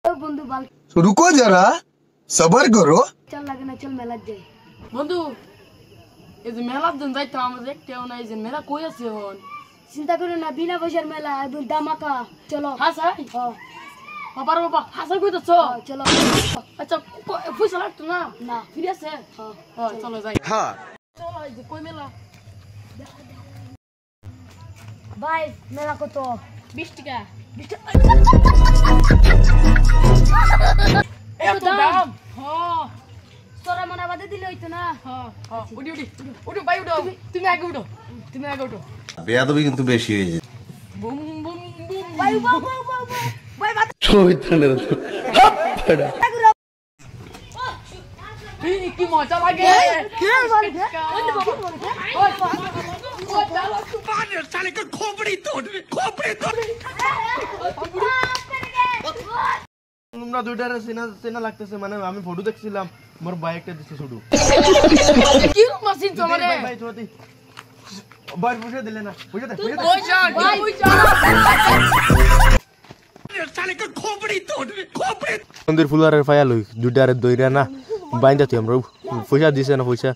বন্ধু বাল रुको जरा सबर करो চল লাগে না চল মেলা যাই বন্ধু এই যে মেলার দিন যাইতো আমরা দেখতেও না এই যে মেলা কই আছে এখন চিন্তা করো না বিনা পয়সার মেলা একদম দামাকা চলো হাসাই হ্যাঁ বাবার বাবা হাসাই কই তো চলো আচ্ছা পয়সা লাগতো না না ফ্রি আছে হ্যাঁ হ্যাঁ চলো যাই हाँ চলো এই যে কই মেলা ভাই মেলা কত 20 টাকা 20 টাকা এত দাম হ্যাঁ তোরা মনে বাদে দিলে হইতো না হ্যাঁ হ্যাঁ উঠি উঠি ভাই উঠো তুমি আগে উঠো বেয়াদবি কিন্তু বেশি হয়েছে বুম বুম বুম ভাই ভাই বাদ কি মজা লাগে কি বল তোমরা দুইটারে চেনা লাগতেছে মানে আমি ফটো দেখছিলাম মোর ভাই একটা দিছে শুধু কি মাসিন তোমারে ভাই ভাই তোমাতে ভাই পয়সা দিলে না পয়সা দে পয়সা মন্দির ফুলারের ফায়া লই দুইটারে দইরা না বাইন্দা তুই আমরা পয়সা দিছে না পয়সা